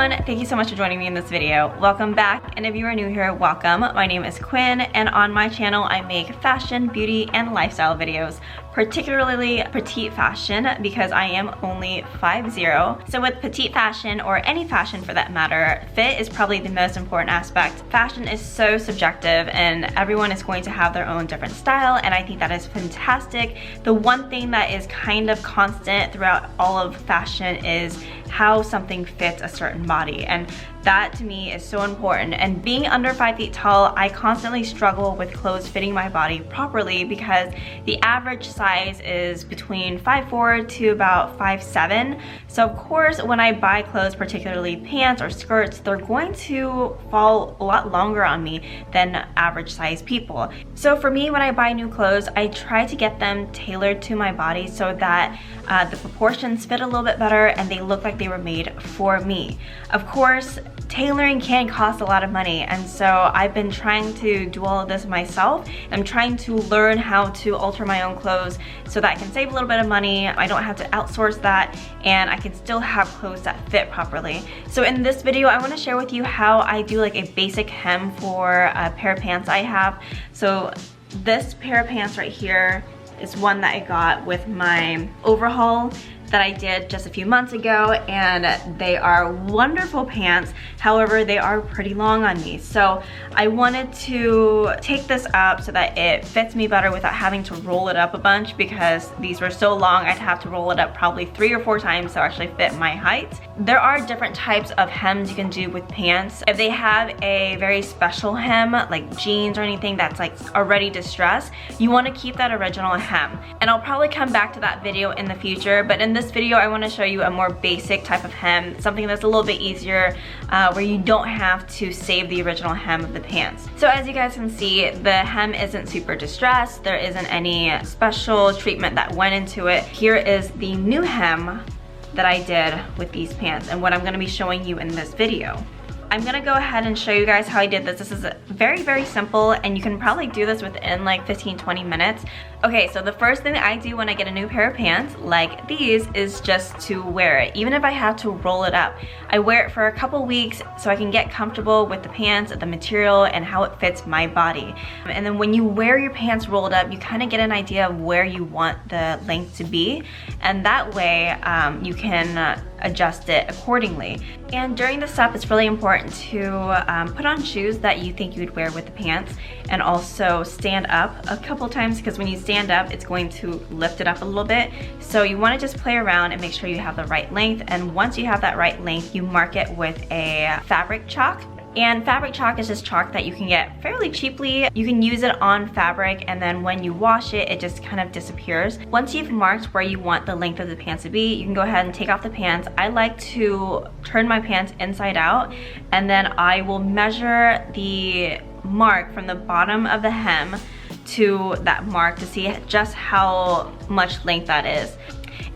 everyone, thank you so much for joining me in this video. Welcome back, and if you are new here, welcome. My name is Quinn, and on my channel I make fashion, beauty, and lifestyle videos, particularly petite fashion because I am only 5'0". So with petite fashion, or any fashion for that matter, fit is probably the most important aspect. Fashion is so subjective and everyone is going to have their own different style, and I think that is fantastic. The one thing that is kind of constant throughout all of fashion is how something fits a certain body, and that to me is so important. And being under 5 feet tall, I constantly struggle with clothes fitting my body properly because the average size is between 5'4" to about 5'7". So of course when I buy clothes, particularly pants or skirts, they're going to fall a lot longer on me than average size people. So for me, when I buy new clothes, I try to get them tailored to my body so that the proportions fit a little bit better and they look like they were made for me. Of course, tailoring can cost a lot of money, and so I've been trying to do all of this myself. I'm trying to learn how to alter my own clothes so that I can save a little bit of money, I don't have to outsource that, and I can still have clothes that fit properly. So in this video, I want to share with you how I do like a basic hem for a pair of pants I have. So this pair of pants right here is one that I got with my overhaul that I did just a few months ago, and they are wonderful pants. However, they are pretty long on me. So I wanted to take this up so that it fits me better without having to roll it up a bunch, because these were so long I'd have to roll it up probably 3 or 4 times to actually fit my height. There are different types of hems you can do with pants. If they have a very special hem, like jeans or anything that's like already distressed, you want to keep that original hem. And I'll probably come back to that video in the future, but in this video I want to show you a more basic type of hem, something that's a little bit easier, where you don't have to save the original hem of the pants. So as you guys can see, the hem isn't super distressed, there isn't any special treatment that went into it. Here is the new hem that I did with these pants and what I'm going to be showing you in this video. I'm gonna go ahead and show you guys how I did this. This is very, very simple, and you can probably do this within like 15-20 minutes. Okay, so the first thing that I do when I get a new pair of pants like these is just to wear it. Even if I have to roll it up, I wear it for a couple weeks so I can get comfortable with the pants, the material, and how it fits my body. And then when you wear your pants rolled up, you kind of get an idea of where you want the length to be, and that way you can adjust it accordingly. And during the step, it's really important to put on shoes that you think you would wear with the pants, and also stand up a couple times, because when you stand up, it's going to lift it up a little bit. So you want to just play around and make sure you have the right length, and once you have that right length, you mark it with a fabric chalk. And fabric chalk is just chalk that you can get fairly cheaply. You can use it on fabric, and then when you wash it, it just kind of disappears. Once you've marked where you want the length of the pants to be, you can go ahead and take off the pants. I like to turn my pants inside out, and then I will measure the mark from the bottom of the hem to that mark to see just how much length that is.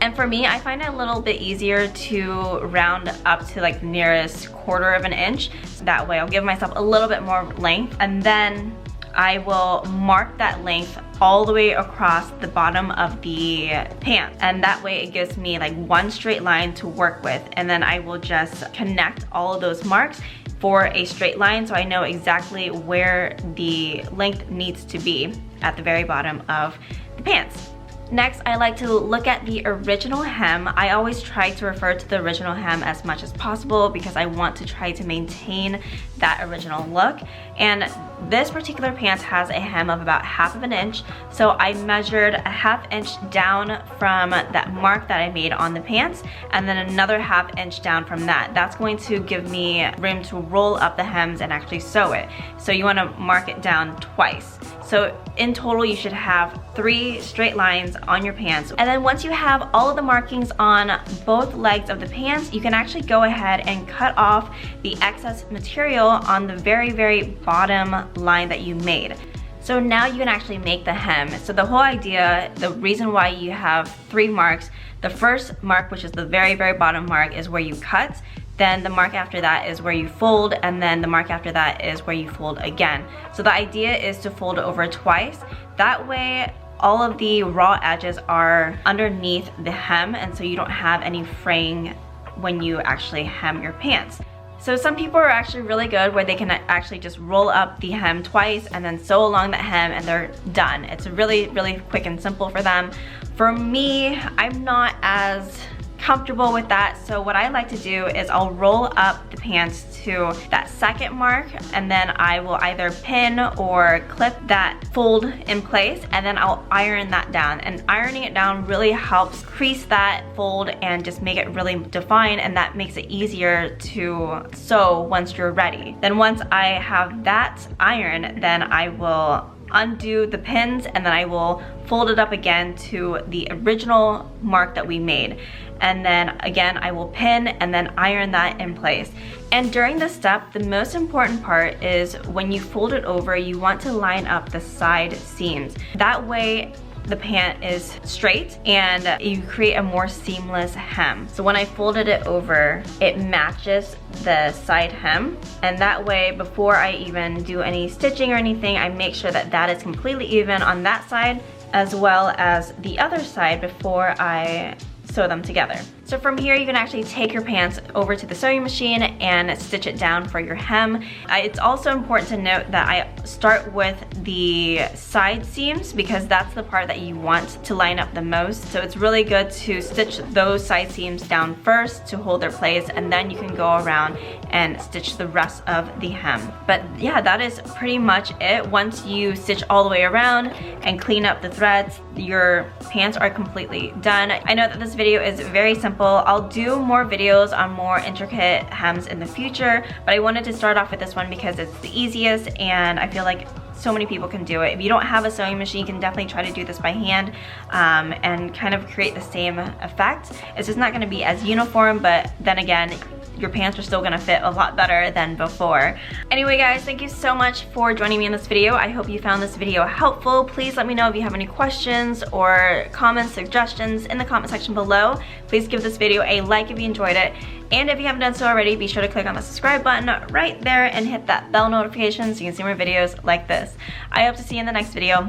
And for me, I find it a little bit easier to round up to like the nearest 1/4 of an inch. That way I'll give myself a little bit more length, and then I will mark that length all the way across the bottom of the pants, and that way it gives me like one straight line to work with, and then I will just connect all of those marks for a straight line, so I know exactly where the length needs to be at the very bottom of the pants. Next, I like to look at the original hem. I always try to refer to the original hem as much as possible because I want to try to maintain that original look. And this particular pants has a hem of about 1/2 of an inch. So I measured a 1/2 inch down from that mark that I made on the pants, and then another 1/2 inch down from that. That's going to give me room to roll up the hems and actually sew it. So you want to mark it down twice. So in total, you should have 3 straight lines on your pants. And then once you have all of the markings on both legs of the pants, you can actually go ahead and cut off the excess material on the very, very bottom line that you made. So now you can actually make the hem. So the whole idea, the reason why you have 3 marks, the first mark, which is the very, very bottom mark, is where you cut. Then the mark after that is where you fold, and then the mark after that is where you fold again. So the idea is to fold over twice. That way, all of the raw edges are underneath the hem, and so you don't have any fraying when you actually hem your pants. So some people are actually really good where they can actually just roll up the hem twice and then sew along the hem and they're done. It's really, really quick and simple for them. For me, I'm not as comfortable with that, so what I like to do is I'll roll up the pants to that second mark, and then I will either pin or clip that fold in place, and then I'll iron that down. And ironing it down really helps crease that fold and just make it really defined, and that makes it easier to sew once you're ready. Then once I have that iron, then I will undo the pins and then I will fold it up again to the original mark that we made. And then again, I will pin and then iron that in place. And during this step, the most important part is when you fold it over, you want to line up the side seams. That way, the pant is straight and you create a more seamless hem. So when I folded it over, it matches the side hem, and that way before I even do any stitching or anything, I make sure that that is completely even on that side as well as the other side before I sew them together. So from here, you can actually take your pants over to the sewing machine and stitch it down for your hem. It's also important to note that I start with the side seams because that's the part that you want to line up the most. So it's really good to stitch those side seams down first to hold their place, and then you can go around and stitch the rest of the hem. But yeah, that is pretty much it. Once you stitch all the way around and clean up the threads, your pants are completely done. I know that this video is very simple. I'll do more videos on more intricate hems in the future, but I wanted to start off with this one because it's the easiest and I feel like so many people can do it. If you don't have a sewing machine, you can definitely try to do this by hand and kind of create the same effect. It's just not going to be as uniform, but then again, your pants are still gonna fit a lot better than before. Anyway guys, thank you so much for joining me in this video. I hope you found this video helpful. Please let me know if you have any questions or comments, suggestions in the comment section below. Please give this video a like if you enjoyed it. And if you haven't done so already, be sure to click on the subscribe button right there and hit that bell notification so you can see more videos like this. I hope to see you in the next video.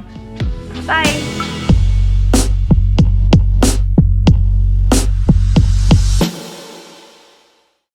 Bye!